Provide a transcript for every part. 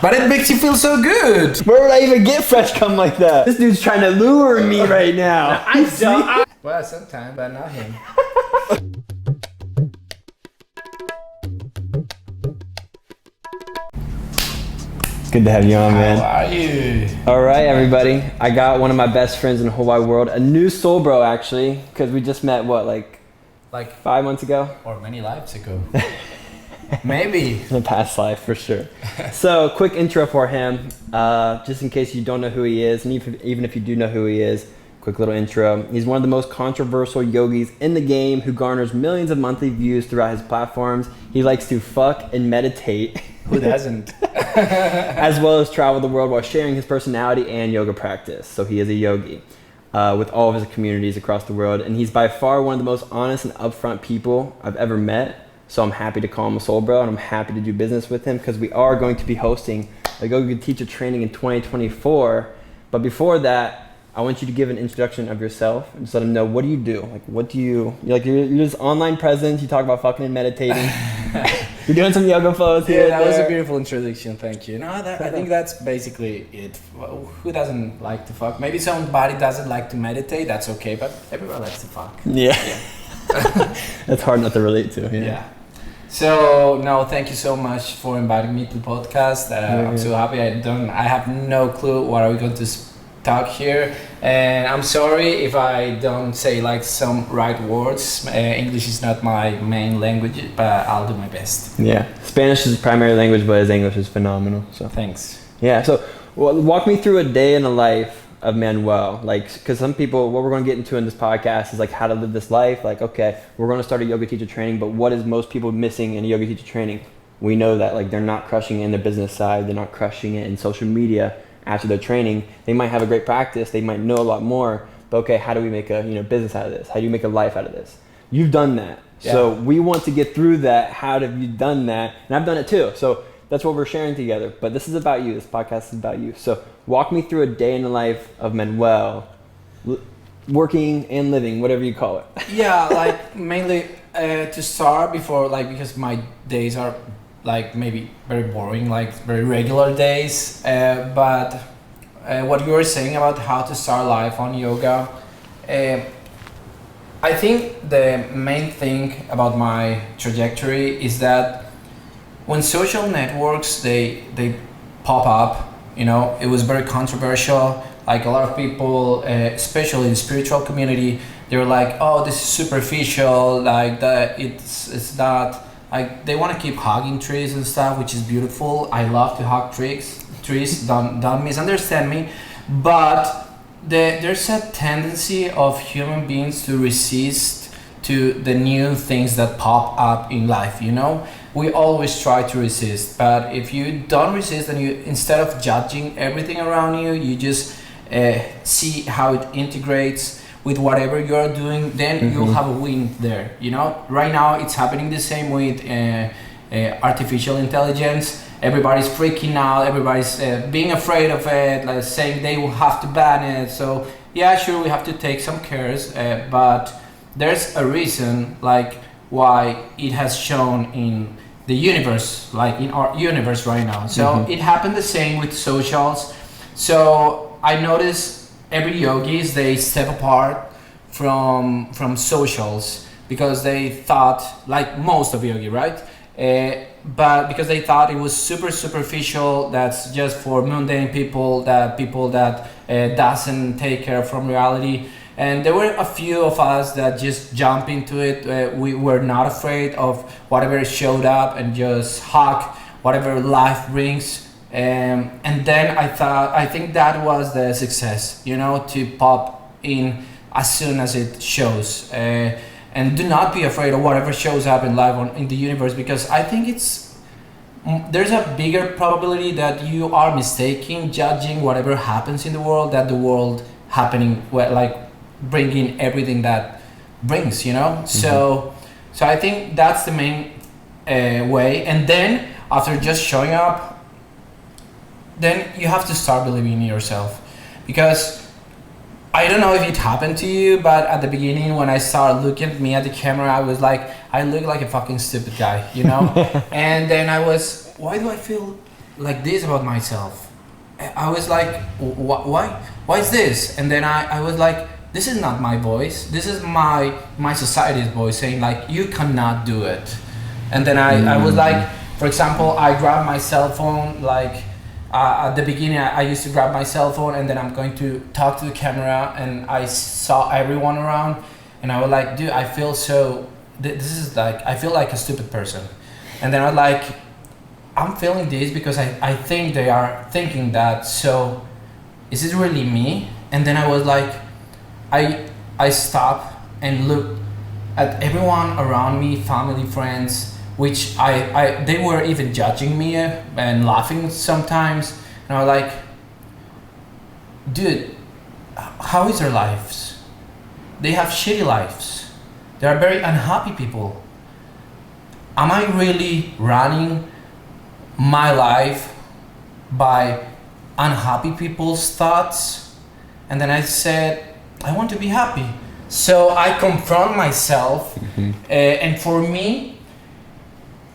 But it makes you feel so good. Where would I even get fresh cum like that? This dude's trying to lure me right now. Well, sometimes, but not him. Good to have you on, man. How are you? All right, everybody. I got one of my best friends in the whole wide world, a new soul bro, actually, because we just met, what, like 5 months ago? Or many lives ago. Maybe. In a past life, for sure. So, quick intro for him, just in case you don't know who he is, and even if you do know who he is, quick little intro. He's one of the most controversial yogis in the game who garners millions of monthly views throughout his platforms. He likes to fuck and meditate. Who doesn't? As well as travel the world while sharing his personality and yoga practice. So he is a yogi with all of his communities across the world. And he's by far one of the most honest and upfront people I've ever met. So I'm happy to call him a soul bro, and I'm happy to do business with him because we are going to be hosting a yoga teacher training in 2024. But before that, I want you to give an introduction of yourself and just let them know, what do you do? Like, what do you, you're just online presence, you talk about fucking and meditating. You're doing some yoga flows here. Yeah, that was a beautiful introduction, thank you. No, I think that's basically it. Well, who doesn't like to fuck? Maybe somebody doesn't like to meditate, that's okay, but everyone likes to fuck. Yeah. That's hard not to relate to. Yeah. So, no, thank you so much for inviting me to the podcast. I'm so happy. I have no clue what are we going to talk here, and I'm sorry if I don't say like some right words. English is not my main language, but I'll do my best. Yeah, Spanish is his primary language, but his English is phenomenal. So thanks. Yeah, so walk me through a day in the life of Manuel, like, because some people, what we're going to get into in this podcast is like how to live this life. Like, okay, we're going to start a yoga teacher training, but what is most people missing in a yoga teacher training? We know that like they're not crushing it in the business side, they're not crushing it in social media. After their training, they might have a great practice, they might know a lot more, but okay, how do we make a business out of this? How do you make a life out of this? You've done that. Yeah. So we want to get through that. How have you done that? And I've done it too. So that's what we're sharing together. But this is about you. This podcast is about you. So walk me through a day in the life of Manuel, working and living, whatever you call it. Yeah, like mainly to start before, like, because my days are like maybe very boring, like very regular days, but what you were saying about how to start life on yoga, I think the main thing about my trajectory is that when social networks they pop up, it was very controversial. Like a lot of people, especially in the spiritual community, they were like, oh, this is superficial, like that it's not. Like they want to keep hugging trees and stuff, which is beautiful. I love to hug trees. Don't misunderstand me, but there's a tendency of human beings to resist to the new things that pop up in life. We always try to resist, but if you don't resist and you, instead of judging everything around you, you just see how it integrates with whatever you're doing, then you'll have a win there. Right now it's happening the same with artificial intelligence. Everybody's freaking out, everybody's being afraid of it, like saying they will have to ban it. So yeah, sure, we have to take some cares, but there's a reason like why it has shown in the universe, like in our universe right now. So it happened the same with socials. So I noticed every yogis, they step apart from socials because they thought, like most of yogi, right? But because they thought it was super superficial, that's just for mundane people that doesn't take care from reality. And there were a few of us that just jump into it. We were not afraid of whatever showed up and just hug whatever life brings. And then I think that was the success, to pop in as soon as it shows, and do not be afraid of whatever shows up in life in the universe, because I think there's a bigger probability that you are mistaking, judging whatever happens in the world, that the world happening, like bringing everything that brings, So I think that's the main way. And then after just showing up, then you have to start believing in yourself, because I don't know if it happened to you, but at the beginning when I started looking at me at the camera, I was like, I look like a fucking stupid guy, And then I was, why do I feel like this about myself. I was like, why is this? And then I was like, this is not my voice. This is my society's voice saying like, you cannot do it. And then I was like, for example, I grabbed my cell phone, like at the beginning I used to grab my cell phone and then I'm going to talk to the camera and I saw everyone around and I was like, dude, I feel so, this is like, I feel like a stupid person. And then I was like, I'm feeling this because I think they are thinking that, so is it really me? And then I was like, I stopped and looked at everyone around me, family, friends, which they were even judging me and laughing sometimes. And I was like, dude, how is their lives? They have shitty lives. They are very unhappy people. Am I really running my life by unhappy people's thoughts? And then I said, I want to be happy. So I confront myself. And for me,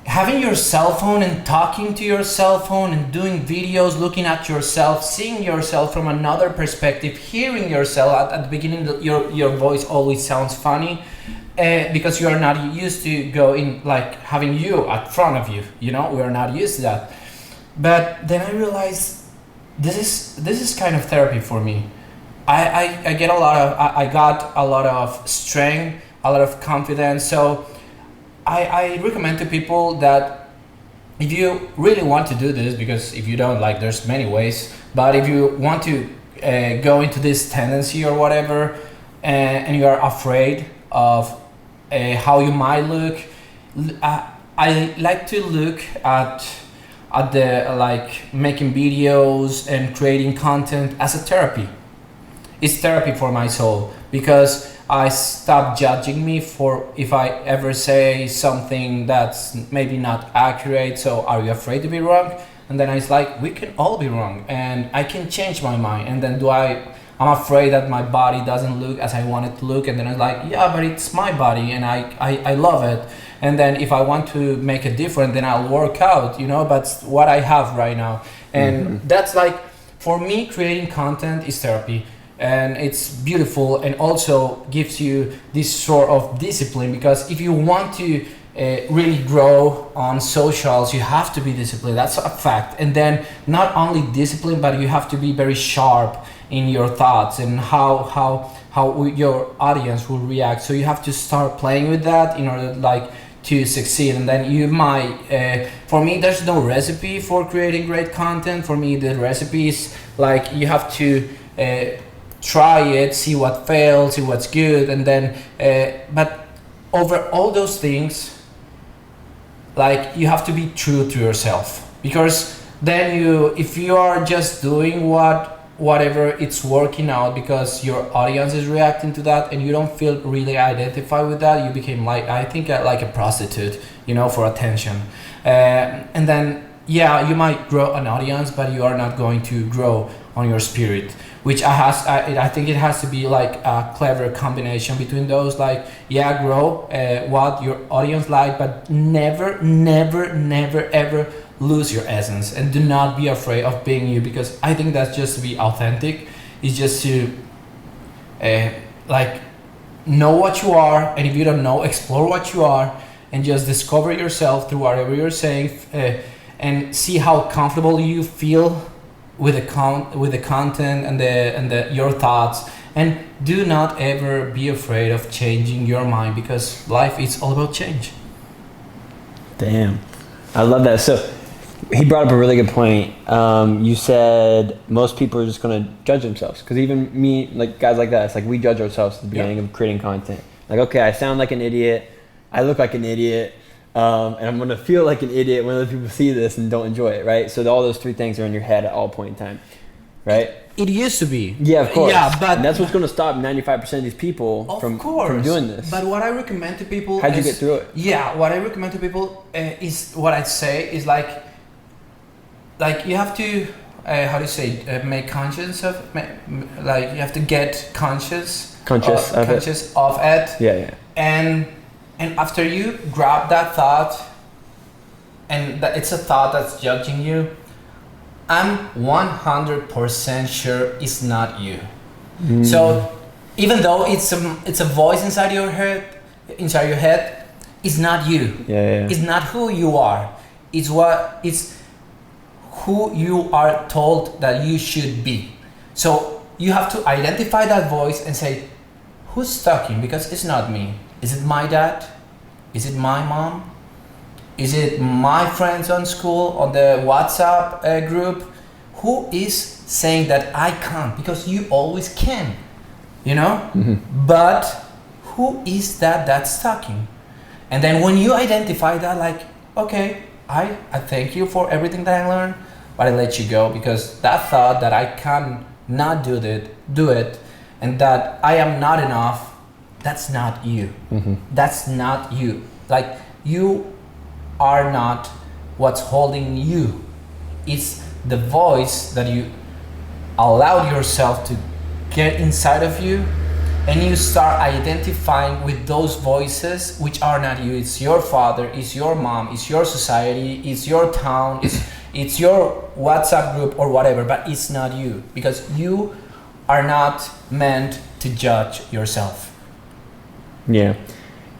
having your cell phone and talking to your cell phone and doing videos, looking at yourself, seeing yourself from another perspective, hearing yourself at the beginning, your voice always sounds funny because you are not used to going like having you at front of you, you know, we are not used to that. But then I realized this is kind of therapy for me. I got a lot of strength, a lot of confidence. So I recommend to people that if you really want to do this, because if you don't, like, there's many ways, but if you want to go into this tendency or whatever, and you are afraid of how you might look, I like to look at the like making videos and creating content as a therapy. It's therapy for my soul, because I stop judging me for if I ever say something that's maybe not accurate. So are you afraid to be wrong? And then it's like, we can all be wrong and I can change my mind. And then I'm afraid that my body doesn't look as I want it to look. And then I'm like, yeah, but it's my body and I love it. And then if I want to make it different, then I'll work out, you know, but what I have right now. And that's like, for me, creating content is therapy. And it's beautiful and also gives you this sort of discipline, because if you want to really grow on socials, you have to be disciplined. That's a fact. And then not only discipline, but you have to be very sharp in your thoughts and how your audience will react. So you have to start playing with that in order like to succeed. And then you might for me, there's no recipe for creating great content. For me, the recipe is like, you have to try it, see what fails, see what's good, and then but over all those things, like, you have to be true to yourself, because then if you are just doing whatever it's working out because your audience is reacting to that and you don't feel really identified with that, you became like, I think, like a prostitute, you know, for attention. And then yeah, you might grow an audience, but you are not going to grow on your spirit, which I think it has to be like a clever combination between those. Like, yeah, grow what your audience like, but never ever lose your essence, and do not be afraid of being you, because I think that's just to be authentic. It's just to like know what you are, and if you don't know, explore what you are and just discover yourself through whatever you're saying, and see how comfortable you feel with the content and your thoughts. And do not ever be afraid of changing your mind, because life is all about change. Damn, I love that. So he brought up a really good point. You said most people are just going to judge themselves, because even me, like guys like that, it's like we judge ourselves at the beginning of creating content. Like, okay, I sound like an idiot, I look like an idiot, and I'm going to feel like an idiot when other people see this and don't enjoy it, right? So all those three things are in your head at all point in time, right? It used to be. Yeah, of course. Yeah, but and that's what's going to stop 95% of these people from doing this. But what I recommend to people How'd you get through it? Yeah, what I recommend to people is what I say is like you have to, how do you say, make conscious of, like you have to get conscious of it. Yeah. And after you grab that thought, and that it's a thought that's judging you, I'm 100% sure it's not you. So even though it's a voice inside your head, it's not you. Yeah. It's not who you are. It's who you are told that you should be. So you have to identify that voice and say, who's talking? Because it's not me. Is it my dad? Is it my mom? Is it my friends on school, on the WhatsApp group? Who is saying that I can't? Because you always can, you know? But who is that's talking? And then when you identify that, like, okay, I thank you for everything that I learned, but I let you go because that thought that I can not do it, and that I am not enough, that's not you. That's not you. Like, you are not what's holding you. It's the voice that you allowed yourself to get inside of you, and you start identifying with those voices which are not you. It's your father, it's your mom, it's your society, it's your town, it's your WhatsApp group or whatever, but it's not you, because you are not meant to judge yourself. Yeah,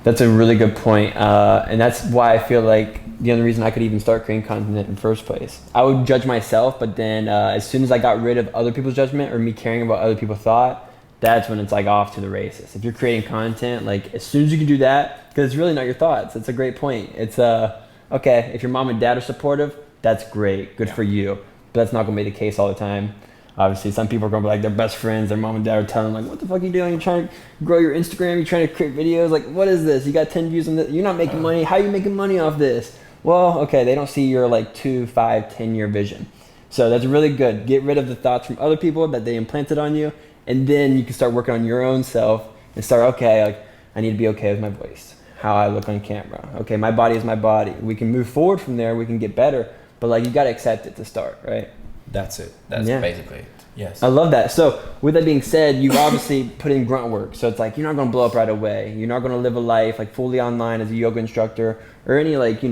that's a really good point. And that's why I feel like the only reason I could even start creating content in the first place. I would judge myself, but then as soon as I got rid of other people's judgment or me caring about other people's thought, that's when it's like off to the races. If you're creating content, like as soon as you can do that, because it's really not your thoughts. It's a great point. It's okay, if your mom and dad are supportive, that's great, good for you. But that's not gonna be the case all the time. Obviously, some people are gonna be like their best friends, their mom and dad are telling them like, what the fuck are you doing? You're trying to grow your Instagram, you're trying to create videos, like what is this? You got 10 views on this, you're not making money, how are you making money off this? Well, okay, they don't see your like 2, 5, 10-year vision. So that's really good. Get rid of the thoughts from other people that they implanted on you, and then you can start working on your own self and start, okay, like I need to be okay with my voice, how I look on camera. Okay, my body is my body. We can move forward from there, we can get better, but like you gotta accept it to start, right? That's it. That's basically it. Yes. I love that. So with that being said, you obviously put in grunt work. So it's like you're not gonna blow up right away. You're not gonna live a life like fully online as a yoga instructor or any like,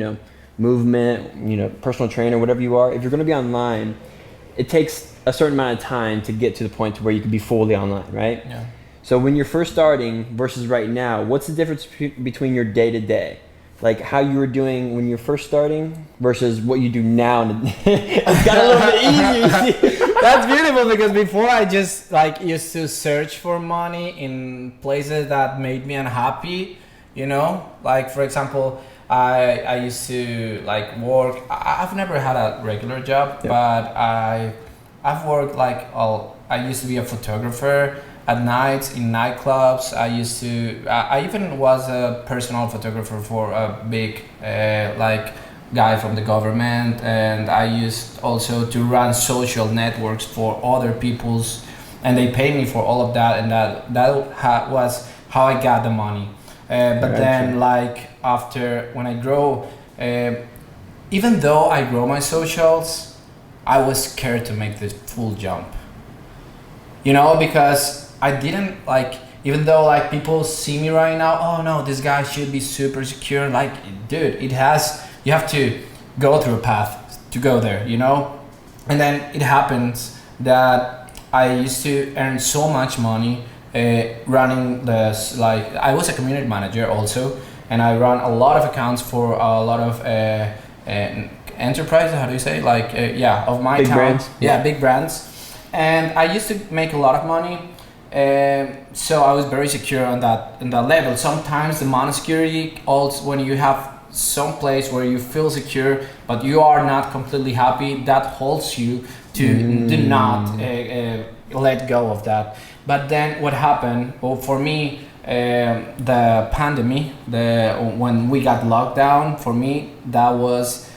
movement, personal trainer, whatever you are. If you're gonna be online, it takes a certain amount of time to get to the point to where you can be fully online, right? Yeah. So when you're first starting versus right now, what's the difference between your day to day? Like how you were doing when you're first starting versus what you do now. It's got a little bit easier. That's beautiful, because before I just used to search for money in places that made me unhappy, like for example, I used to work. I've never had a regular job, but I've worked I used to be a photographer at night in nightclubs. I even was a personal photographer for a big guy from the government, and I used also to run social networks for other people's, and they paid me for all of that, and that was how I got the money. But then after when I grow, even though I grow my socials, I was scared to make the full jump, because I didn't even though people see me right now, oh no, this guy should be super secure, dude, you have to go through a path to go there, and then it happens that I used to earn so much money running this, I was a community manager also, and I run a lot of accounts for a lot of enterprises, how do you say, of my big town. Brands. Yeah, big brands. And I used to make a lot of money, so I was very secure on that level. Sometimes the amount of security, also when you have some place where you feel secure but you are not completely happy, that holds you to do not let go of that. But then what happened, well, for me, the pandemic, when we got locked down, for me that was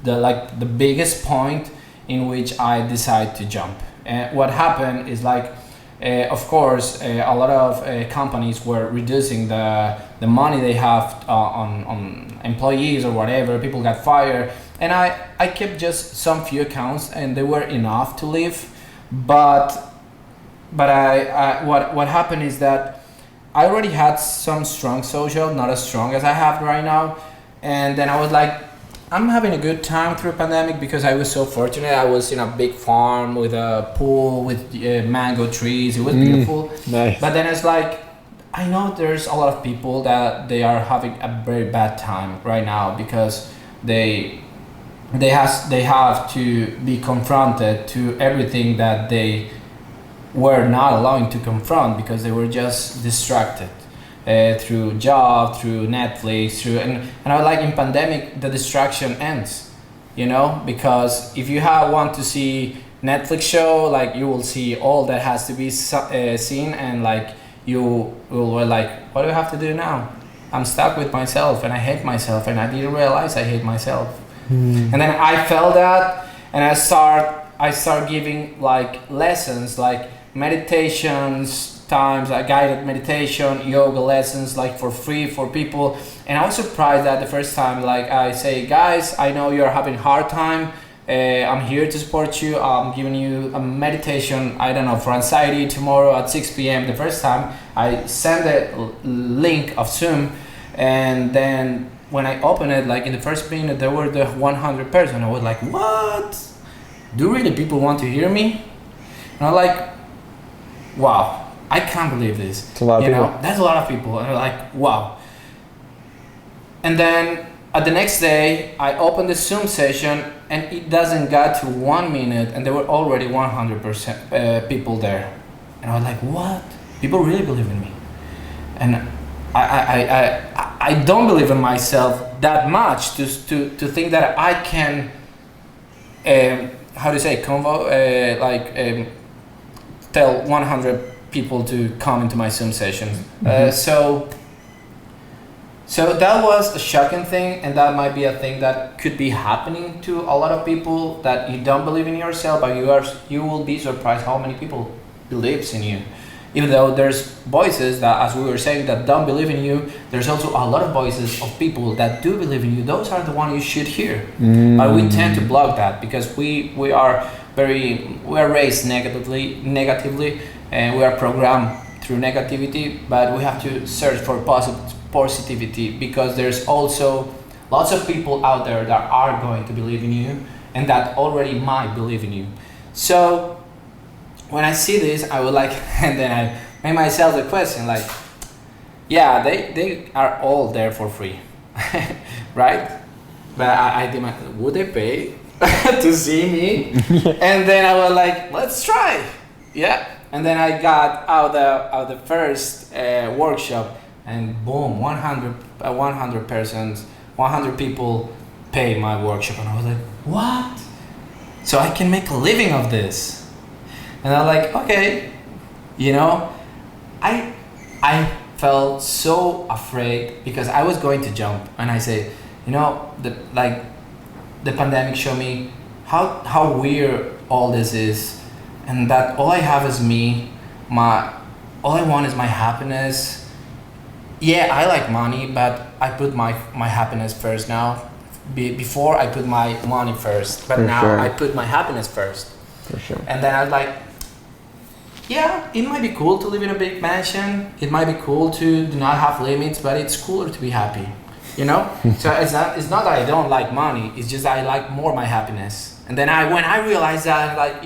the biggest point in which I decided to jump. And what happened is of course, a lot of companies were reducing the money they have on employees or whatever. People got fired, and I kept just some few accounts, and they were enough to live. But what happened is that I already had some strong social, not as strong as I have right now, and then I was like, I'm having a good time through pandemic because I was so fortunate. I was in a big farm with a pool with mango trees. It was beautiful. Nice. But then it's like, I know there's a lot of people that they are having a very bad time right now because they have to be confronted to everything that they were not allowing to confront because they were just distracted through job, through Netflix, and I like in pandemic the distraction ends, because if you want to see Netflix show, like you will see all that has to be seen, and like you will like, what do I have to do now? I'm stuck with myself and I hate myself and I didn't realize I hate myself. And then I felt that, and I start giving like lessons, like meditations times, like guided meditation, yoga lessons, like for free for people. And I was surprised that the first time, like I say, guys, I know you're having a hard time. I'm here to support you. I'm giving you a meditation, I don't know, for anxiety tomorrow at 6 p.m. The first time I sent a link of Zoom, and then when I opened it, like in the first minute, there were the 100 person. I was like, what? Do really people want to hear me? And I'm like, wow, I can't believe this. It's a lot of people. That's a lot of people. And I'm like, wow. And then at the next day, I opened the Zoom session and it doesn't got to 1 minute and there were already 100% people there. And I was like, what? People really believe in me. And I don't believe in myself that much to think that I can, tell 100 people to come into my Zoom session. So that was a shocking thing, and that might be a thing that could be happening to a lot of people, that you don't believe in yourself, but you will be surprised how many people believes in you. Even though there's voices that, as we were saying, that don't believe in you, there's also a lot of voices of people that do believe in you. Those are the ones you should hear. But we tend to block that because we are raised negatively, and we are programmed through negativity. But we have to search for positivity, because there's also lots of people out there that are going to believe in you and that already might believe in you. So when I see this, I would like, and then I made myself the question, like, yeah, they are all there for free, right? But I demand, would they pay to see me? And then I was like, let's try, yeah. And then I got out of the first workshop, and boom, 100 persons, 100 people pay my workshop, and I was like, what? So I can make a living of this. And I'm like, okay, I felt so afraid because I was going to jump, and I say, the pandemic showed me how weird all this is, and that all I have is me. All I want is my happiness. Yeah, I like money, but I put my happiness first now. Before I put my money first, but now I put my happiness first. For sure. And then I was like, yeah, it might be cool to live in a big mansion. It might be cool to do not have limits, but it's cooler to be happy, So it's not that I don't like money. It's just I like more my happiness. And then when I realized that, like,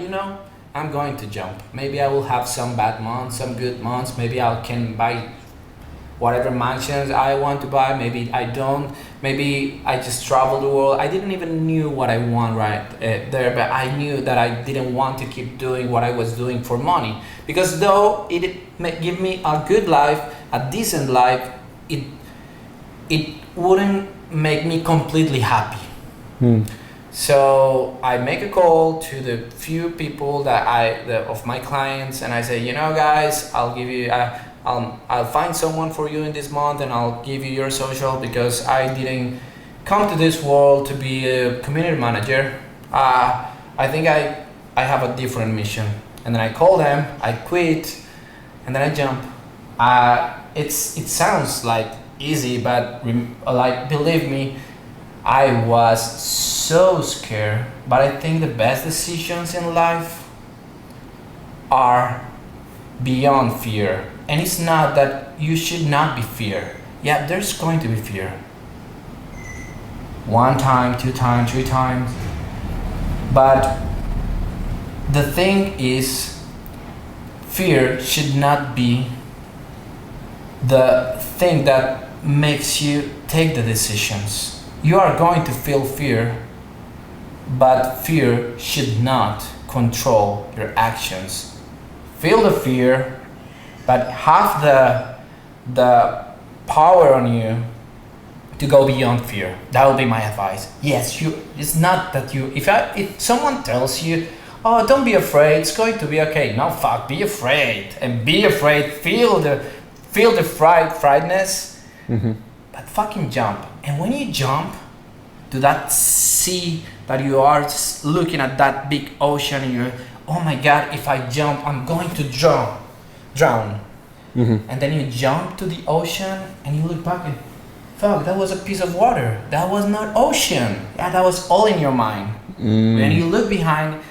I'm going to jump. Maybe I will have some bad months, some good months. Maybe I can buy whatever mansions I want to buy. Maybe I don't. Maybe I just travel the world. I didn't even knew what I want right there, but I knew that I didn't want to keep doing what I was doing for money. Because though it may give me a good life, a decent life, it wouldn't make me completely happy. So I make a call to the few people of my clients, and I say, guys, I'll give you, I'll find someone for you in this month, and I'll give you your social, because I didn't come to this world to be a community manager. I think I have a different mission. And then I call them, I quit, and then I jump. It sounds like easy, but believe me, I was so scared. But I think the best decisions in life are beyond fear. And it's not that you should not be fear. Yeah, there's going to be fear. 1 time, 2 times, 3 times. But the thing is, fear should not be the thing that makes you take the decisions. You are going to feel fear, but fear should not control your actions. Feel the fear, but have the power on you to go beyond fear. That will be my advice. Yes, it's not that you, if someone tells you, oh, don't be afraid, it's going to be okay. No, fuck, be afraid. And be afraid, feel the friedness, but fucking jump. And when you jump to that sea that you are just looking at that big ocean and you're, oh my God, if I jump, I'm going to drown. And then you jump to the ocean and you look back and, fuck, that was a piece of water. That was not ocean. Yeah, that was all in your mind. When you look behind,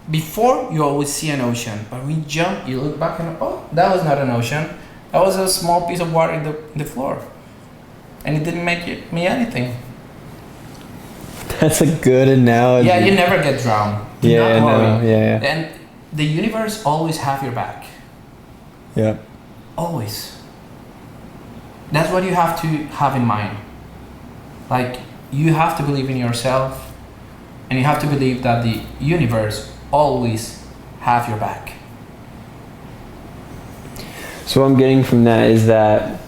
before you always see an ocean, but when you jump, you look back and, oh, that was not an ocean. That was a small piece of water in the floor. And it didn't make me anything. That's a good analogy. Yeah, you never get drowned. Do not worry. Yeah. And the universe always have your back. Yeah. Always. That's what you have to have in mind. Like, you have to believe in yourself, and you have to believe that the universe always have your back. So what I'm getting from that is that,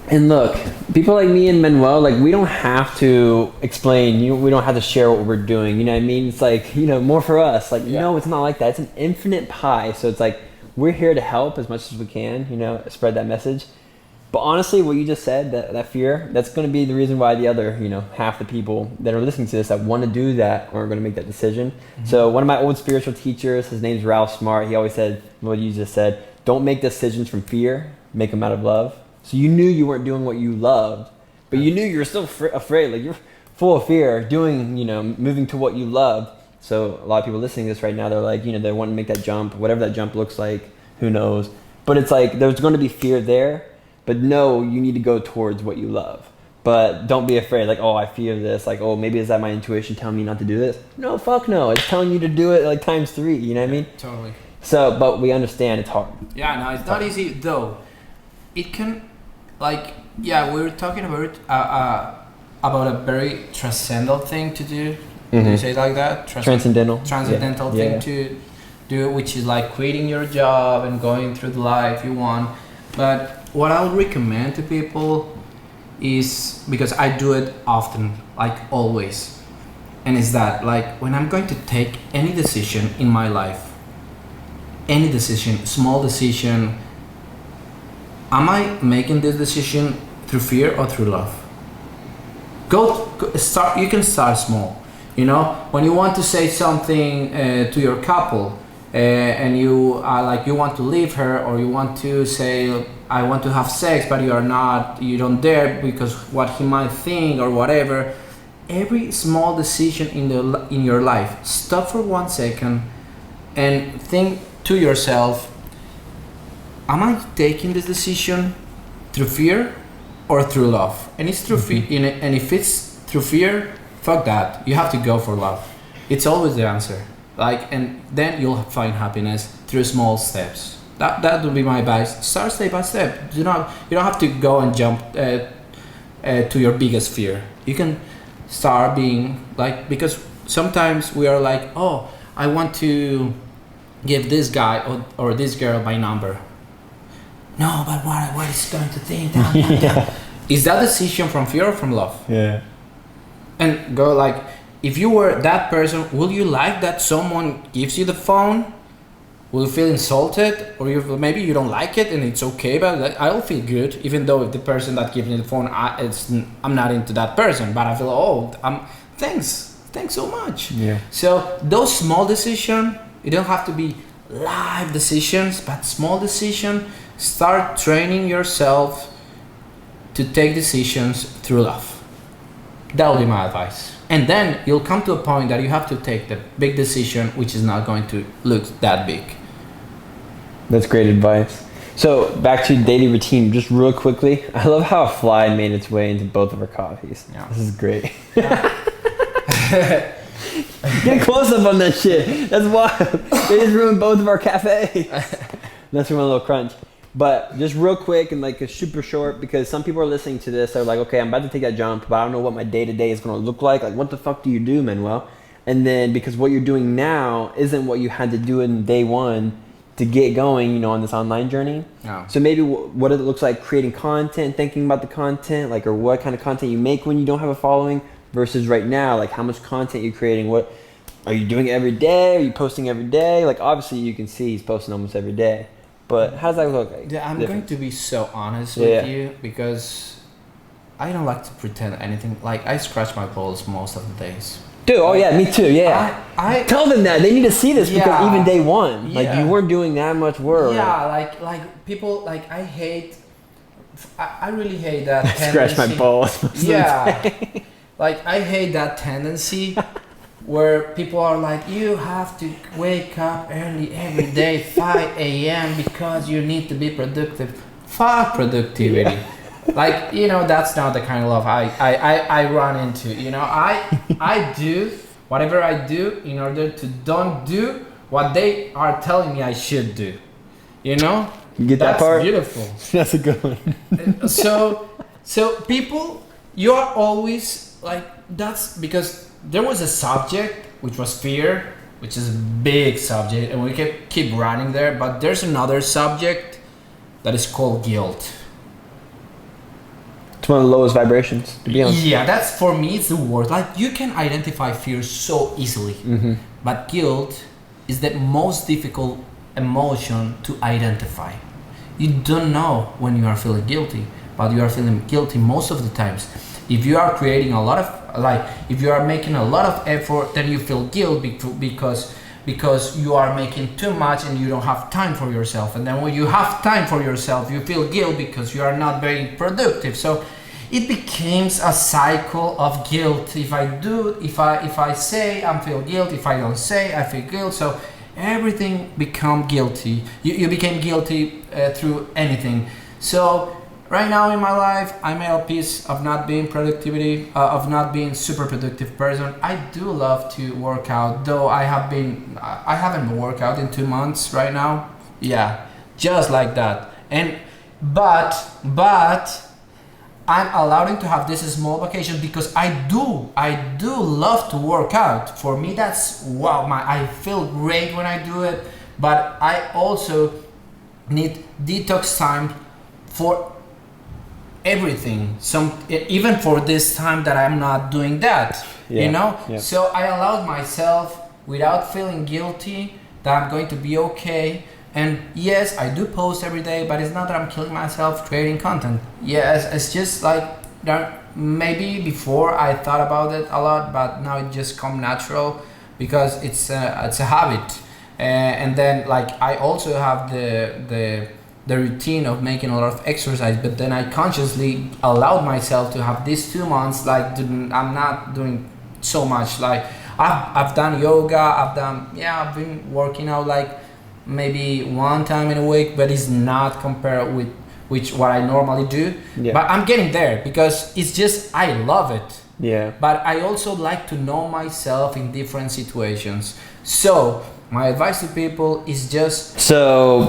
and look, people like me and Manuel, like, we don't have to explain, we don't have to share what we're doing, you know what I mean? It's like, more for us, like, no, it's not like that. It's an infinite pie. So it's like, we're here to help as much as we can, spread that message. But honestly, what you just said, that fear, that's going to be the reason why the other, half the people that are listening to this that want to do that aren't going to make that decision. So one of my old spiritual teachers, his name's Ralph Smart, he always said what you just said, don't make decisions from fear, make them out of love. So you knew you weren't doing what you loved, but you knew you were still afraid, like you're full of fear doing, moving to what you loved. So a lot of people listening to this right now, they're like, they want to make that jump, whatever that jump looks like, who knows. But it's like, there's going to be fear there, but no, you need to go towards what you love. But don't be afraid, like, oh, I fear this, like, oh, maybe is that my intuition telling me not to do this? No, fuck no, it's telling you to do it like times 3, you know what I mean? Totally. So, but we understand it's hard. Yeah, no, it's not easy though. It can, we were talking about a very transcendental thing to do. Do you say it like that? Transcendental thing to do, which is like quitting your job and going through the life you want. But what I would recommend to people is, because I do it often, like always, and is that, like, when I'm going to take any decision in my life, any decision, small decision, am I making this decision through fear or through love? Go start. You can start small. When you want to say something to your couple, and you want to leave her, or you want to say, I want to have sex, but you don't dare because what he might think or whatever. Every small decision in your life, stop for 1 second and think to yourself, am I taking this decision through fear or through love? And it's through fear. And if it's through fear, fuck that. You have to go for love. It's always the answer. And then you'll find happiness through small steps. That would be my advice. Start step by step. You don't have to go and jump to your biggest fear. You can start being because sometimes we are like, oh, I want to give this guy or this girl my number. No, but what is going to think? Is that decision from fear or from love? Yeah. And go if you were that person, will you like that someone gives you the phone? Will you feel insulted, or maybe you don't like it and it's okay? But I'll feel good, even though if the person that gives me the phone, I'm not into that person. But I feel, thanks so much. Yeah. So those small decisions, you don't have to be live decisions, but small decisions. Start training yourself to take decisions through love. That will be my advice. And then you'll come to a point that you have to take the big decision, which is not going to look that big. That's great advice. So back to daily routine, just real quickly. I love how a fly made its way into both of our coffees. Yeah. This is great. Get close up on that shit. That's wild. They just ruined both of our cafes. That's from a little crunch. But just real quick and like a super short, because some people are listening to this, they're like, okay, I'm about to take that jump, but I don't know what my day-to-day is going to look like. Like, what the fuck do you do, Manuel? And then because what you're doing now isn't what you had to do in day one to get going, you know, on this online journey. No. So maybe what it looks like creating content, thinking about the content, like, or what kind of content you make when you don't have a following versus right now, like how much content you're creating. What are you doing every day? Are you posting every day? Like, obviously you can see he's posting almost every day, but how does that look like? Yeah, I'm going to be so honest Yeah. with you because I don't like to pretend anything. Like, I scratch my balls most of the days. Dude, oh yeah, me too, yeah. I Tell them that. They need to see this because Yeah. even day one, like Yeah. you weren't doing that much work. Yeah, like people, like I hate, I really hate that Scratch tendency. my balls. Yeah, like I hate that tendency where people are like, you have to wake up early every day, 5 a.m. because you need to be productive. Fuck productivity. Yeah. Like, you know, that's not the kind of love I run into. You know, I do whatever I do in order to don't do what they are telling me I should do. You know? You get that part? That's beautiful. That's a good one. So people, you are always like, that's because there was a subject which was fear, which is a big subject, and we can keep running there, but there's another subject that is called guilt. It's one of the lowest vibrations, to be honest. Yeah, that's, for me, it's the worst. Like, you can identify fear so easily, but guilt is the most difficult emotion to identify. You don't know when you are feeling guilty, but you are feeling guilty most of the times. If you are creating a lot of, like, if you are making a lot of effort, then you feel guilt because you are making too much and you don't have time for yourself. And then when you have time for yourself, you feel guilt because you are not very productive. So it becomes a cycle of guilt. If I say, I feel guilt. If I don't say, I feel guilt. So everything become guilty. You became guilty through anything. So right now in my life, I made a piece of not being of not being super productive person. I do love to work out, though I haven't worked out in 2 months right now. Yeah, just like that. But I'm allowing to have this small vacation because I do love to work out. For me, that's wow. I feel great when I do it, but I also need detox time for everything. Even for this time that I'm not doing that, you know. Yeah. So I allowed myself without feeling guilty that I'm going to be okay. And yes, I do post every day, but it's not that I'm killing myself creating content. Yes, it's just like maybe before I thought about it a lot, but now it just come natural because it's a habit. And then like I also have the routine of making a lot of exercise, but then I consciously allowed myself to have these 2 months like I'm not doing so much. Like I've done yoga, I've been working out like maybe 1 time in a week, but it's not compared with what I normally do. Yeah. But I'm getting there because it's just I love it. Yeah. But I also like to know myself in different situations. So my advice to people is just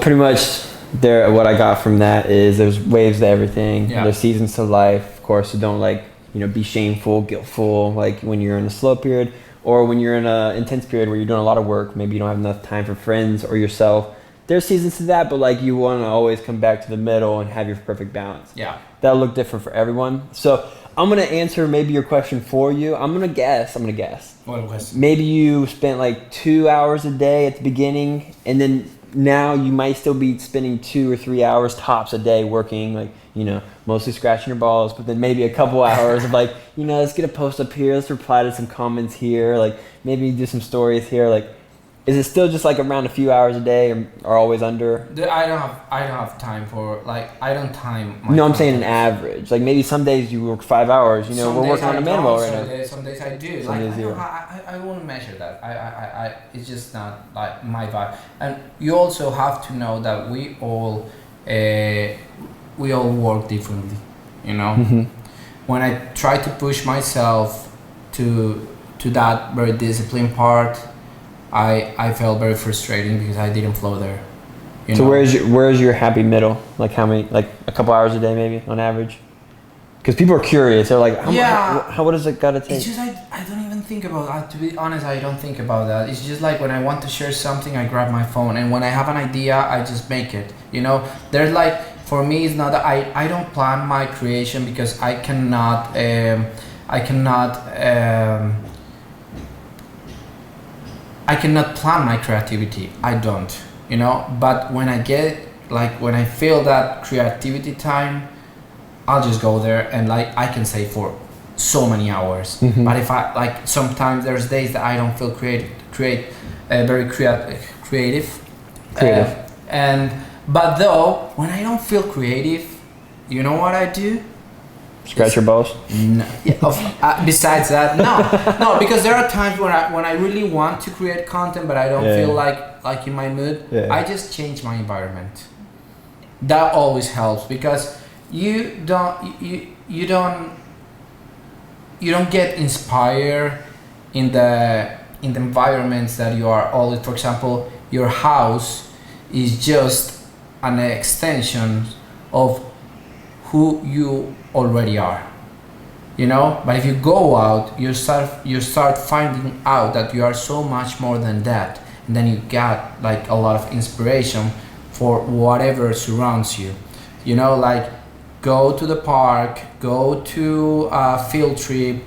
pretty much what I got from that is there's waves to everything. Yeah. There's seasons to life, of course. So don't be shameful, guiltful, like when you're in a slow period. Or when you're in an intense period where you're doing a lot of work, maybe you don't have enough time for friends or yourself. There's seasons to that, but like you want to always come back to the middle and have your perfect balance. Yeah. That'll look different for everyone. So I'm going to answer maybe your question for you. I'm going to guess. What question? Maybe you spent like 2 hours a day at the beginning, and then now you might still be spending 2 or 3 hours tops a day working, like, mostly scratching your balls, but then maybe a couple hours of like, let's get a post up here, let's reply to some comments here, like maybe do some stories here. Like, is it still just like around a few hours a day or always under? I don't have time for I don't time. No, I'm saying an average. Like maybe some days you work 5 hours. We're working on a manual right now. Some days I do. I won't measure that. I it's just not like my vibe. And you also have to know that we all we all work differently, you know. Mm-hmm. When I try to push myself to that very disciplined part, I felt very frustrating because I didn't flow there. You So know? where's your happy middle? Like how many? Like a couple hours a day, maybe on average? Because people are curious. They're like, what does it gotta take? It's just I don't even think about that. To be honest, I don't think about that. It's just like when I want to share something, I grab my phone, and when I have an idea, I just make it. You know, there's like, for me, it's not that I don't plan my creation because I cannot plan my creativity. I don't, you know. But when I feel that creativity time, I'll just go there and like I can say for so many hours. Mm-hmm. But if I like, sometimes there's days that I don't feel very creative. But though when I don't feel creative, you know what I do? Scratch your balls? No. Yeah, besides that, no, because there are times when I really want to create content, but I don't feel like in my mood. Yeah. I just change my environment. That always helps because you don't get inspired in the environments that you are always. For example, your house is just an extension of who you already are, you know. But if you go out, you start finding out that you are so much more than that, and then you get like a lot of inspiration for whatever surrounds you, you know. Like go to the park, go to a field trip,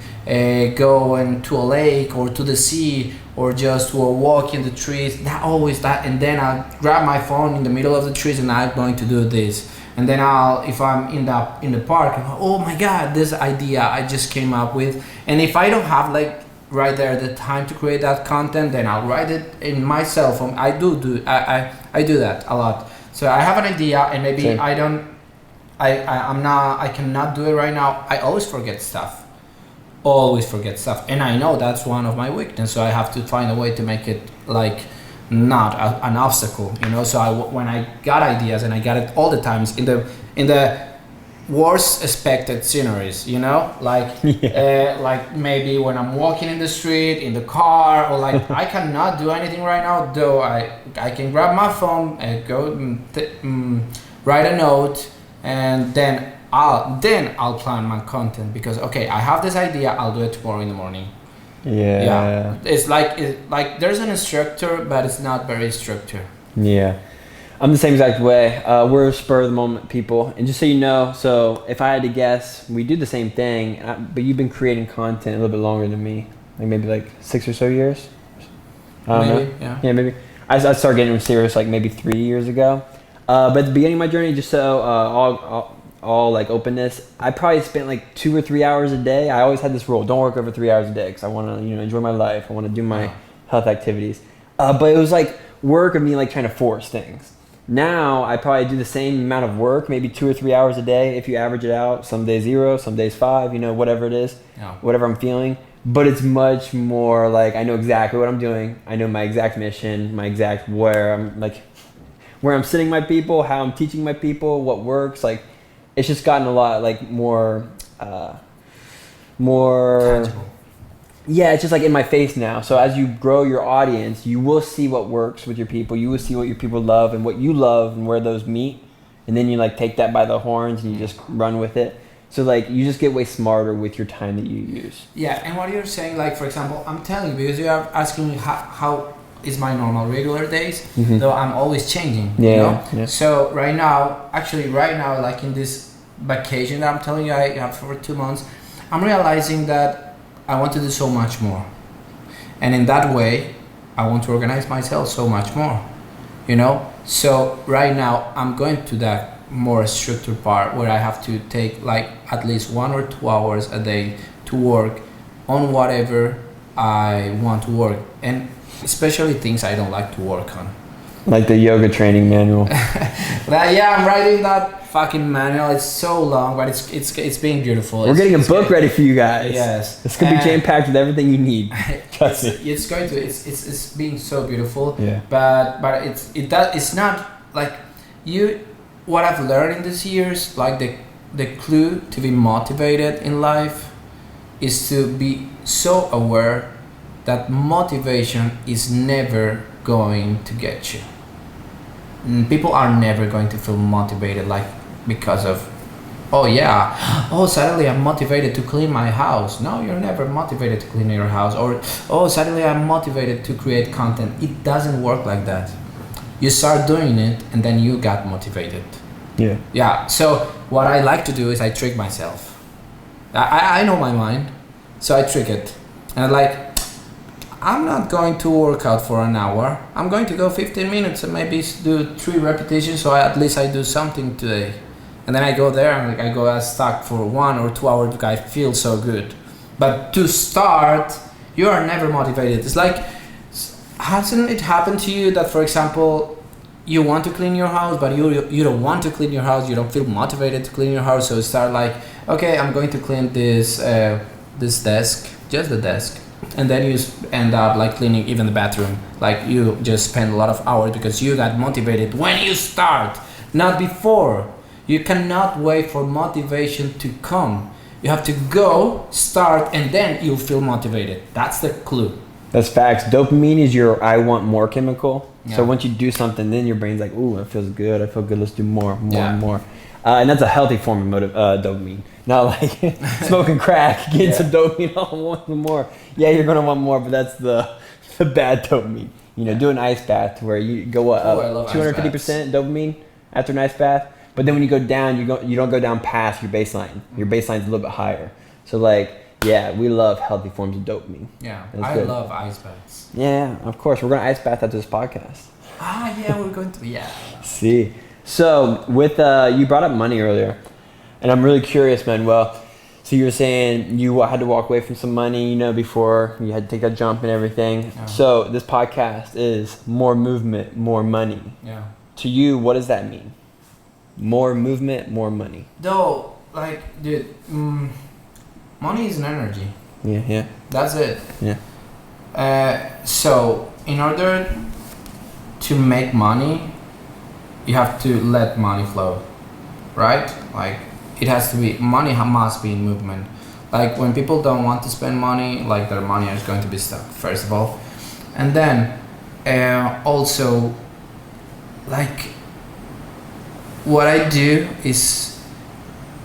go into a lake or to the sea, or just walk in the trees. And then I'll grab my phone in the middle of the trees and I'm going to do this. And then if I'm in the park, I'm like, oh my God, this idea I just came up with. And if I don't have like right there the time to create that content, then I'll write it in my cell phone. I do that a lot. So I have an idea and maybe Same. I cannot do it right now. I always forget stuff. And I know that's one of my weaknesses, so I have to find a way to make it like not an obstacle, you know. So when I got ideas, and I got it all the times in the worst expected sceneries, you know, like like maybe when I'm walking in the street, in the car, or like I cannot do anything right now, though I can grab my phone and go write a note, and then I'll plan my content because okay, I have this idea, I'll do it tomorrow in the morning. Yeah. It's like there's an instructor, but it's not very structured. Yeah. I'm the same exact way. We're spur of the moment people. And just so you know, so if I had to guess, we do the same thing, but you've been creating content a little bit longer than me. Like maybe like 6 or so years? I don't know. Yeah. Yeah, maybe. I started getting serious like maybe 3 years ago. But at the beginning of my journey, just so all like openness, I probably spent like 2 or 3 hours a day. I always had this rule: don't work over 3 hours a day because I want to, enjoy my life. I want to do my health activities. But it was like work of me like trying to force things. Now I probably do the same amount of work, maybe 2 or 3 hours a day if you average it out. Some days 0, some days 5. Whatever it is, whatever I'm feeling. But it's much more like I know exactly what I'm doing. I know my exact mission, my exact where I'm sitting my people, how I'm teaching my people, what works. Like it's just gotten a lot like more Tangible. Yeah, it's just like in my face now. So as you grow your audience, you will see what works with your people. You will see what your people love and what you love and where those meet. And then you like take that by the horns and you just run with it. So like you just get way smarter with your time that you use. Yeah, and what you're saying, like for example, I'm telling you because you are asking me how is my normal regular days, though I'm always changing. Yeah. So right now, like in this vacation that I'm telling you I have for 2 months, I'm realizing that I want to do so much more, and in that way I want to organize myself so much more, so right now I'm going to that more structured part where I have to take like at least 1 or 2 hours a day to work on whatever I want to work, and especially things I don't like to work on, like the yoga training manual. I'm writing that fucking manual. It's so long, but it's being beautiful. We're getting a book ready for you guys. Yes, it's gonna be jam packed with everything you need. Trust me. It's being so beautiful. Yeah. But it's not like you what I've learned in these years, like the clue to be motivated in life is to be so aware that motivation is never going to get you. People are never going to feel motivated like because of, oh yeah, oh suddenly I'm motivated to clean my house. No, you're never motivated to clean your house. Or, oh suddenly I'm motivated to create content. It doesn't work like that. You start doing it and then you got motivated. Yeah, so what I like to do is I trick myself. I know my mind, so I trick it. And I'm not going to work out for an hour. I'm going to go 15 minutes and maybe do 3 repetitions, so at least I do something today. And then I go there and I go as stuck for 1 or 2 hours because I feel so good. But to start, you are never motivated. It's like, hasn't it happened to you that, for example, you want to clean your house, but you don't want to clean your house, you don't feel motivated to clean your house, so start like, okay, I'm going to clean this desk, just the desk. And then you end up like cleaning even the bathroom. Like you just spend a lot of hours because you got motivated when you start, not before. You cannot wait for motivation to come. You have to go, start, and then you'll feel motivated. That's the clue. That's facts. Dopamine is your I want more chemical. Yeah. So once you do something, then your brain's like, ooh, it feels good. I feel good. Let's do more Yeah. and more. And that's a healthy form of dopamine. Not like smoking crack, getting some dopamine. Oh, I want more. Yeah, you're gonna want more, but that's the bad dopamine. You know, do an ice bath where you go up 250% dopamine after an ice bath. But then when you go down, you don't go down past your baseline. Your baseline's a little bit higher. So like, yeah, we love healthy forms of dopamine. Yeah, That's I good. love ice baths. Yeah, of course. We're gonna ice bath after this podcast. Yeah, we're going to. Yeah. See. So with you brought up money earlier, and I'm really curious, Manuel. So you were saying you had to walk away from some money, you know, before you had to take that jump and everything. Yeah. So this podcast is more movement, more money. Yeah. To you, what does that mean? More movement, more money. Though, like, dude, money is an energy. Yeah. That's it. Yeah. So in order to make money, you have to let money flow, right? Like it has to be, money must be in movement. Like when people don't want to spend money, like their money is going to be stuck, first of all. And then also, like what I do is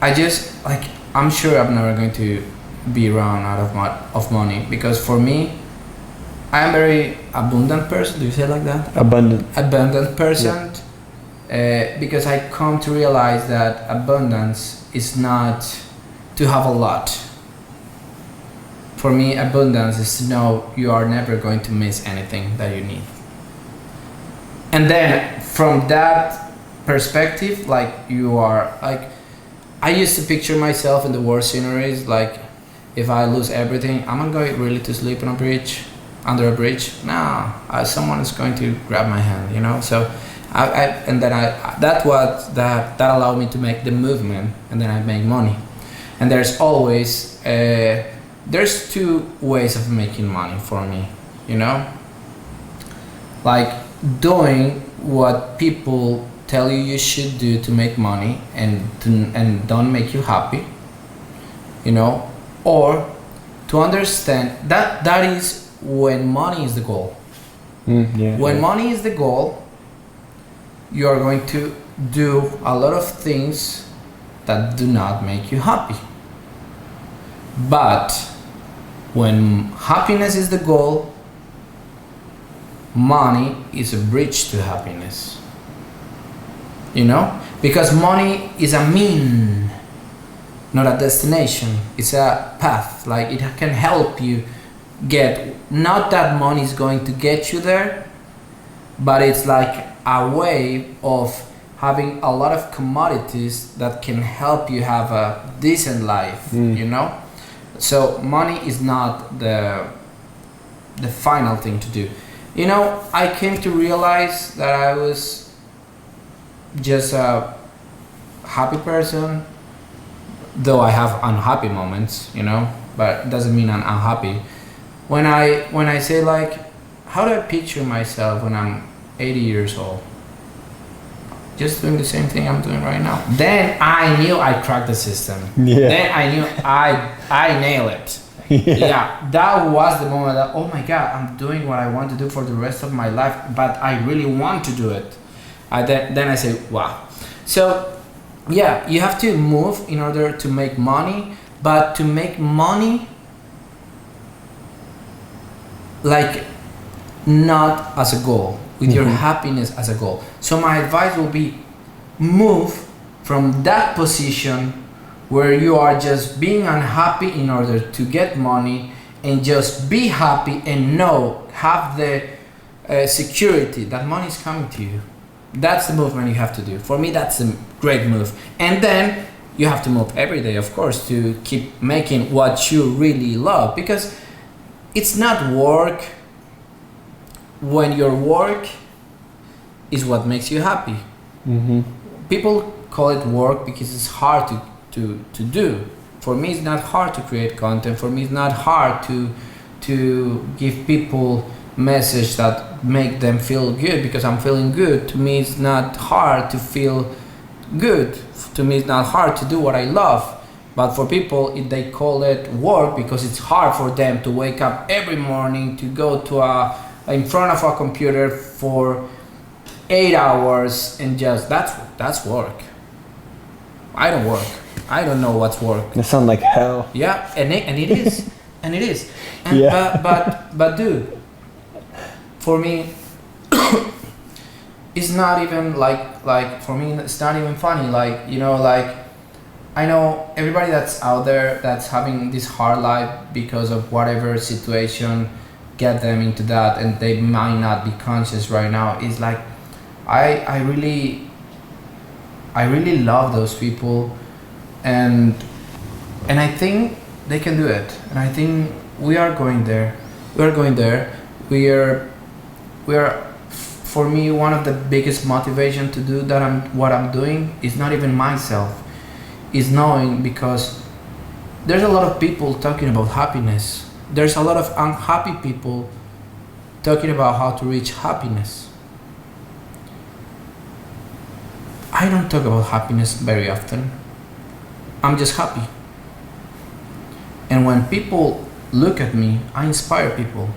I just like, I'm sure I'm never going to be run out of money, because for me, I am a very abundant person. Do you say it like that? Abundant person. Yeah. Because I come to realize that abundance is not to have a lot. For me, abundance is to know you are never going to miss anything that you need. And then from that perspective, like you are like, I used to picture myself in the worst scenarios, like if I lose everything, am I going really to sleep on a bridge, under a bridge? No, someone is going to grab my hand, you know. So that allowed me to make the movement, and then I make money. And there's always there's 2 ways of making money for me, you know, like doing what people tell you should do to make money and don't make you happy, you know, or to understand that is when money is the goal. When money is the goal, you are going to do a lot of things that do not make you happy. But when happiness is the goal, money is a bridge to happiness. You know? Because money is a mean, not a destination. It's a path. Like it can help you get, not that money is going to get you there, but it's like a way of having a lot of commodities that can help you have a decent life, you know? So money is not the final thing to do. You know, I came to realize that I was just a happy person, though I have unhappy moments, you know, but it doesn't mean I'm unhappy. When I say like, how do I picture myself when I'm 80 years old? just doing the same thing I'm doing right now. Then I knew I cracked the system. Yeah. Then I knew I nailed it. Yeah, that was the moment that, oh my God, I'm doing what I want to do for the rest of my life, but I really want to do it. Then I say, wow. So yeah, you have to move in order to make money, but to make money like not as a goal, with your happiness as a goal. So my advice will be, move from that position where you are just being unhappy in order to get money, and just be happy and have the security that money is coming to you. That's the movement you have to do. For me, that's a great move. And then you have to move every day, of course, to keep making what you really love, because it's not work when your work is what makes you happy. People call it work because it's hard to do. For me, it's not hard to create content. For me, it's not hard to give people message that make them feel good because I'm feeling good. To me, it's not hard to feel good. To me, it's not hard to do what I love. But for people, they call it work because it's hard for them to wake up every morning, to go to in front of a computer for 8 hours and just that's work. I don't work. I don't know what's work. It sounds like hell. Yeah, and it is, and it is. And Yeah. but dude, for me, it's not even like for me it's not even funny. Like, you know, like I know everybody that's out there that's having this hard life because of whatever situation get them into that, and they might not be conscious right now. Is like I really love those people, and I think they can do it, and I think we are going there. We are for me, one of the biggest motivation to do that what I'm doing is not even myself, is knowing, because there's a lot of people talking about happiness. There's a lot of unhappy people talking about how to reach happiness. I don't talk about happiness very often. I'm just happy. And when people look at me, I inspire people.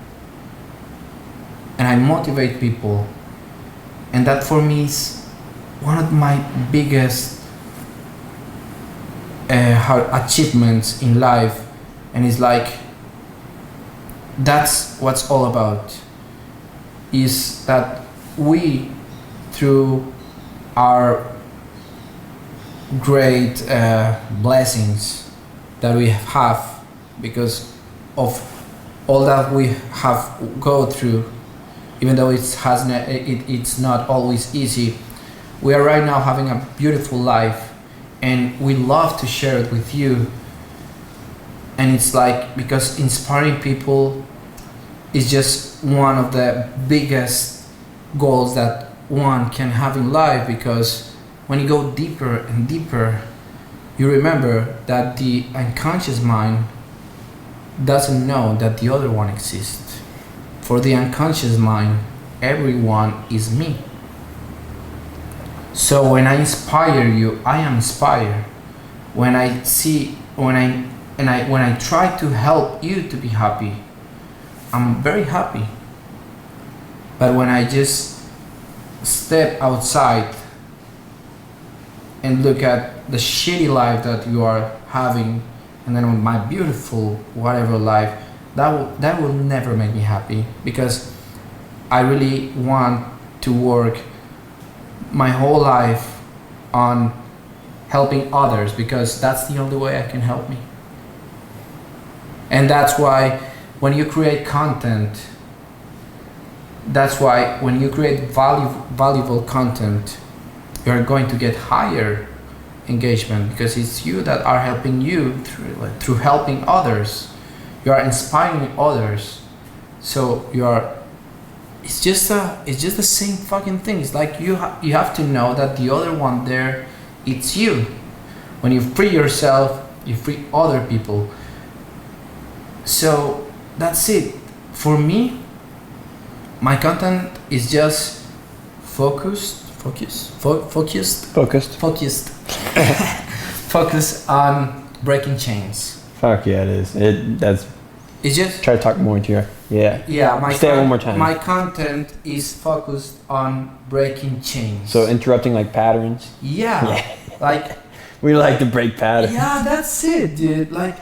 And I motivate people. And that for me is one of my biggest achievements in life. And it's like, that's what's all about, is that we, through our great blessings that we have because of all that we have go through, even though it's not always easy, we are right now having a beautiful life, and we love to share it with you. And it's like, because inspiring people is just one of the biggest goals that one can have in life, because when you go deeper and deeper, you remember that the unconscious mind doesn't know that the other one exists. For the unconscious mind, everyone is me. So when I inspire you, I am inspired. When I try to help you to be happy, I'm very happy. But when I just step outside and look at the shitty life that you are having, and then my beautiful whatever life, that will never make me happy, because I really want to work my whole life on helping others, because that's the only way I can help me. And that's why when you create content, when you create valuable content, you're going to get higher engagement, because it's you that are helping you through helping others. You are inspiring others. So it's just the same fucking thing. It's like you have to know that the other one there, it's you. When you free yourself, you free other people. So that's it. For me, my content is just focused focused focus on breaking chains. Fuck yeah, it is. It's just Try to talk more into your. Yeah. Yeah, Say it one more time. My content is focused on breaking chains. So interrupting like patterns. Yeah. Like We like to break patterns. yeah, that's it, dude. Like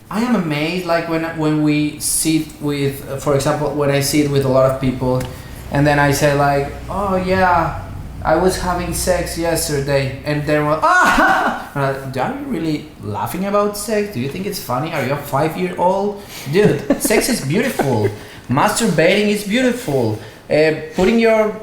I am amazed. Like when we sit with, for example, when I sit with a lot of people, and then I say like, oh yeah, I was having sex yesterday, and then we're are you really laughing about sex? Do you think it's funny? Are you a 5-year-old? Dude, sex is beautiful. Masturbating is beautiful. Putting your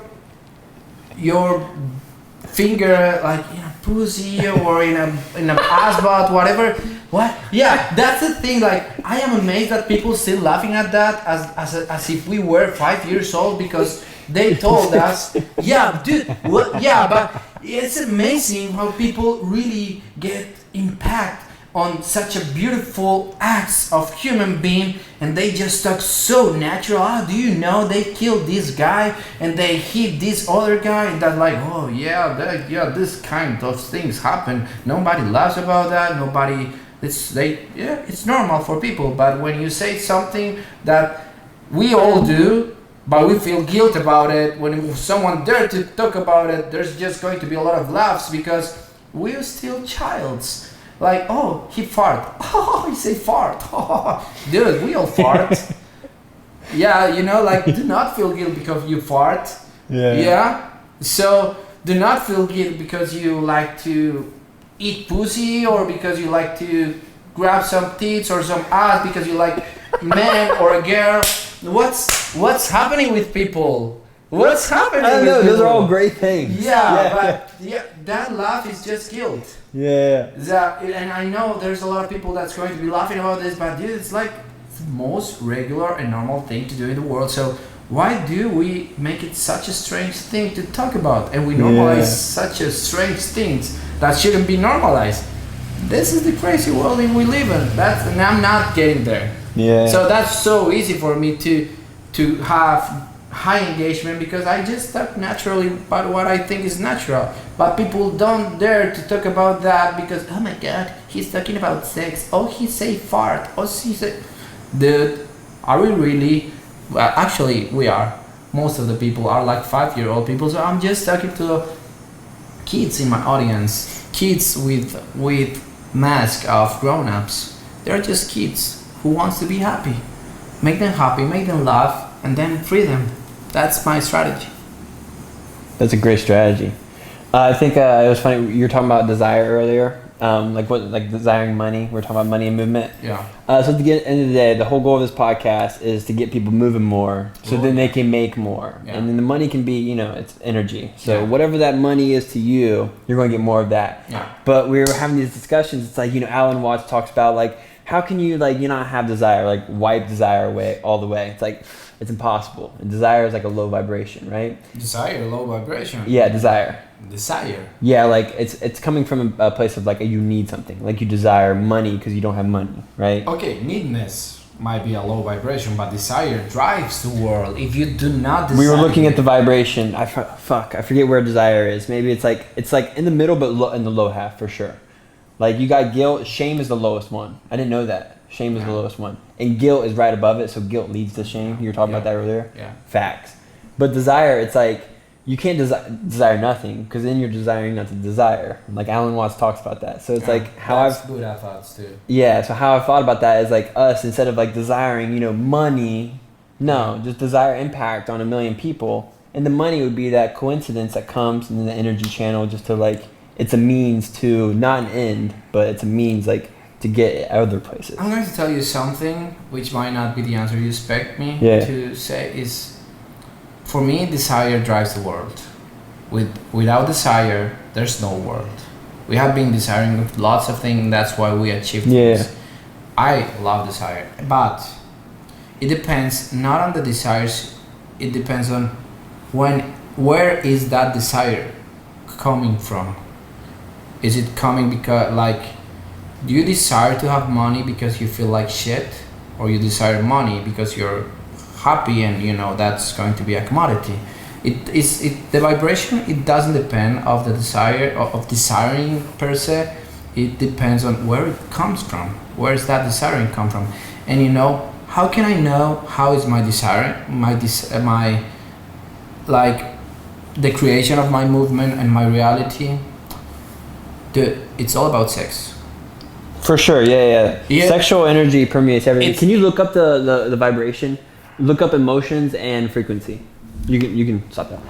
finger like in a pussy or in a ass butt, whatever. What? Yeah, that's the thing. Like I am amazed that people still laughing at that as if we were 5 years old because they told us, yeah, dude, what? Yeah, but it's amazing how people really get impact on such a beautiful acts of human being, and they just talk so natural. Do you know they killed this guy and they hit this other guy, and that like, oh yeah, this kind of things happen. Nobody laughs about that. It's normal for people. But when you say something that we all do, but we feel guilt about it, when someone dare to talk about it, there's just going to be a lot of laughs because we're still childs. Like, oh, he fart. Oh, he say fart. Dude, we all fart. Yeah, like do not feel guilt because you fart. Yeah. So do not feel guilt because you like to eat pussy or because you like to grab some tits or some ass because you like man or a girl. What's happening with people? What's happening? I don't know. With Those are people? all great things. But that laugh is just guilt. Yeah. And I know there's a lot of people that's going to be laughing about this, but dude, it's like the most regular and normal thing to do in the world. So why do we make it such a strange thing to talk about? And we normalize such a strange things that shouldn't be normalized. This is the crazy world that we live in. And I'm not getting there. Yeah. So that's so easy for me to have high engagement because I just talk naturally about what I think is natural. But people don't dare to talk about that because, oh my god, he's talking about sex. Oh, he say fart. Oh, he say... Dude, are we really? Well, actually, we are. Most of the people are like 5-year-old people. So I'm just talking to kids in my audience. Kids with mask of grown-ups. They're just kids who wants to be happy. Make them happy, make them laugh, and then free them. That's my strategy. That's a great strategy. I think it was funny. You were talking about desire earlier, like desiring money. We're talking about money and movement. Yeah. So at the end of the day, the whole goal of this podcast is to get people moving more, so then they can make more, and then the money can be, it's energy. So whatever that money is to you, you're going to get more of that. Yeah. But we were having these discussions. It's like Alan Watts talks about like how can you not have desire, like wipe desire away all the way. It's like it's impossible. And desire is like a low vibration, right? Desire, low vibration. Yeah, desire. Yeah, like it's coming from a place of like you need something, like you desire money because you don't have money, right? Okay, needness might be a low vibration, but desire drives the world. If you do not desire, we were looking at the vibration. I forget where desire is. Maybe it's like in the middle, but in the low half for sure. Like you got guilt. Shame is the lowest one. I didn't know that. Shame is the lowest one, and guilt is right above it. So guilt leads to shame. You were talking about that earlier. Yeah. Facts. But desire, it's like you can't desire nothing because then you're desiring not to desire. Like Alan Watts talks about that. So it's like how I've good at thoughts too. Yeah. So how I thought about that is like us, instead of like desiring money, just desire impact on 1 million people, and the money would be that coincidence that comes in the energy channel just to like. It's a means to, not an end, but it's a means like to get other places. I'm going to tell you something which might not be the answer you expect me to say is, for me, desire drives the world. Without desire, there's no world. We have been desiring lots of things, that's why we achieve things. I love desire, but it depends not on the desires, it depends on where is that desire coming from. Is it coming because, do you desire to have money because you feel like shit? Or you desire money because you're happy and that's going to be a commodity? The vibration. It doesn't depend of the desire of desiring per se. It depends on where it comes from. Where is that desiring come from? And how can I know how is my desire, my like the creation of my movement and my reality? It's all about sex. For sure, yeah. Sexual energy permeates everything. Can you look up the vibration? Look up emotions and frequency. You can stop that.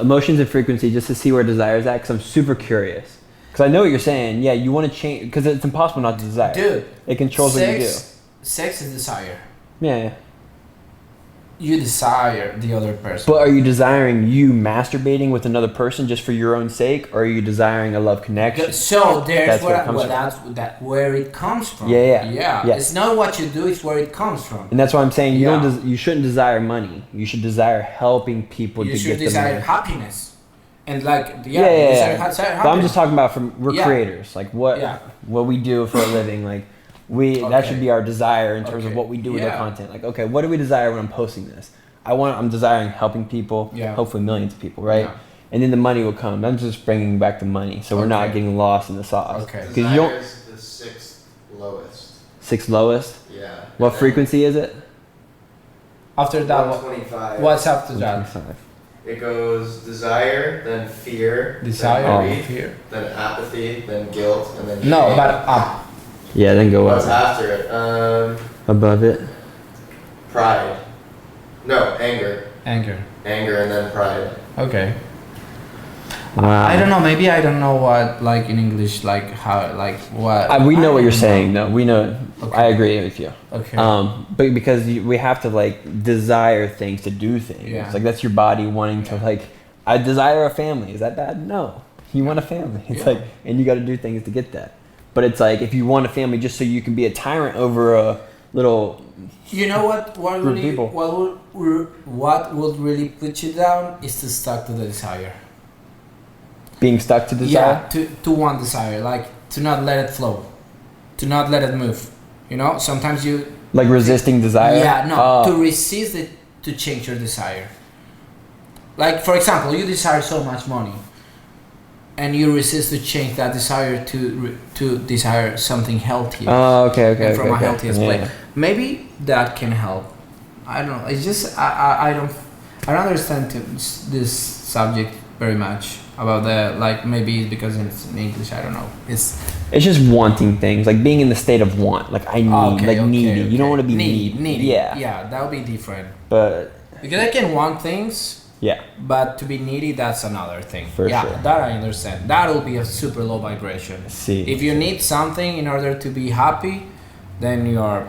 Emotions and frequency, just to see where desire is at, because I'm super curious. Because I know what you're saying. Yeah, you want to change, because it's impossible not to desire. Dude, it controls what you do. Sex is desire. Yeah. You desire the other person. But are you desiring you masturbating with another person just for your own sake, or are you desiring a love connection? So that's where it comes from. Yeah. It's not what you do; it's where it comes from. And that's why I'm saying you shouldn't desire money. You should desire helping people to get the money. You should desire happiness. And desire happiness. But I'm just talking about we're creators. Like what we do for a living. Like that should be our desire in terms of what we do with our content. Like, okay, what do we desire when I'm posting this? I'm desiring helping people, hopefully millions of people, right? Yeah. And then the money will come. I'm just bringing back the money, so we're not getting lost in the sauce. Okay. Desire is the sixth lowest. Sixth lowest? Yeah. What frequency is it? After that, 125. What's after that? It goes desire, then fear, then fear, then apathy, then guilt, and then shame. No, but up. Yeah, then go What's up. after it? Above it? Pride. No, anger. Anger, and then pride. Okay. Wow. I don't know. Maybe I don't know what, like in English, like how, like what. We know what you're saying. No, we know. Okay. I agree with you. Okay. But because we have to like desire things to do things. Yeah. Like that's your body wanting to like. I desire a family. Is that bad? No. You want a family. It's like, and you got to do things to get that. But it's like if you want a family just so you can be a tyrant over a little. You know what? What would really put you down is to stuck to the desire. Being stuck to desire? Yeah, to one desire, like to not let it flow, to not let it move. Sometimes you like resisting desire. Yeah, no, to resist it, to change your desire. Like for example, you desire so much money, and you resist to change that desire to desire something healthy. Oh, okay. And from a healthiest place. Maybe that can help. I don't know. It's just I don't understand this subject very much about the like maybe because it's in English. I don't know. It's just wanting things, like being in the state of want. Like I need, needy. You don't want to be needy. Yeah, that would be different. But because I can want things. Yeah. But to be needy, that's another thing. For sure. That I understand. That will be a super low vibration. See. If you need something in order to be happy, then you're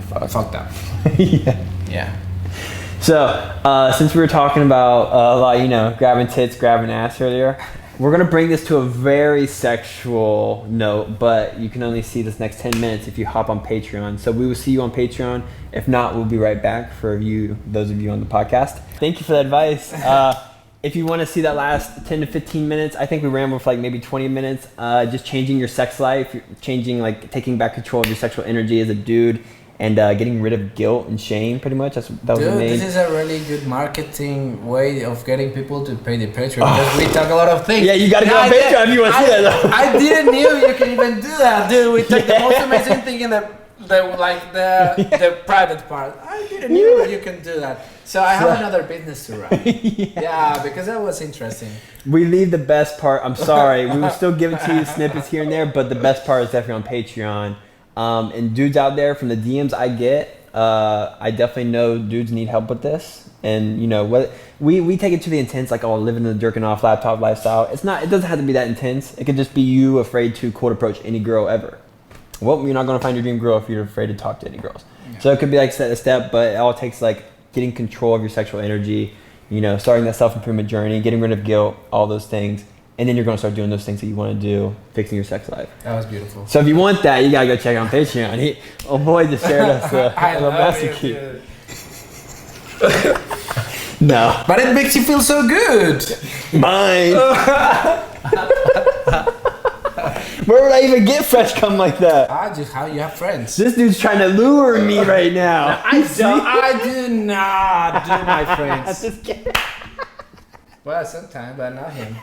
fucked up. Yeah. So, since we were talking about, grabbing tits, grabbing ass earlier, we're going to bring this to a very sexual note, but you can only see this next 10 minutes if you hop on Patreon. So we will see you on Patreon. If not, we'll be right back for those of you on the podcast. Thank you for that advice. If you want to see that last 10 to 15 minutes, I think we rambled for like maybe 20 minutes, just changing your sex life, taking back control of your sexual energy as a dude, and getting rid of guilt and shame, pretty much. That was the main. This is a really good marketing way of getting people to pay the Patreon because we talk a lot of things. Yeah, you gotta go on Patreon if you want to see that though. I didn't knew you can even do that, dude. We talk the most amazing thing in the private part. I didn't knew you can do that. So I have another business to run. Yeah, because that was interesting. We leave the best part. I'm sorry. We will still give it to you snippets here and there, but the best part is definitely on Patreon. And dudes out there, from the DMs I get, I definitely know dudes need help with this. And what we take it to the intense, like living the jerking off laptop lifestyle. It doesn't have to be that intense. It could just be you afraid to quote approach any girl ever. Well, you're not gonna find your dream girl if you're afraid to talk to any girls. Yeah. So it could be like step to step, but it all takes like getting control of your sexual energy, starting that self-improvement journey, getting rid of guilt, all those things. And then you're going to start doing those things that you want to do, fixing your sex life. That was beautiful. So if you want that, you got to go check out on Patreon. Boy just shared us a little master key. No. But it makes you feel so good. Mine. Where would I even get fresh cum like that? Just how you have friends. This dude's trying to lure me right now. No, I do not do my friends. Just kidding. Well, sometimes, but not him.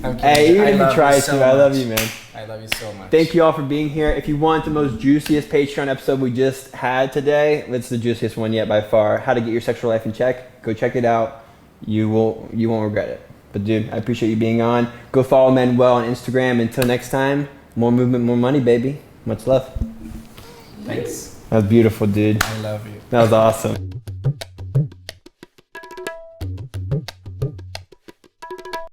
I'm kidding. Hey, even I if love you try so to, I love much. you, man. I love you so much. Thank you all for being here. If you want the most juiciest Patreon episode we just had today, it's the juiciest one yet by far. How to get your sexual life in check. Go check it out. You won't regret it. But dude, I appreciate you being on. Go follow Manuel on Instagram. Until next time, more movement, more money, baby. Much love. Thanks. That was beautiful, dude. I love you. That was awesome.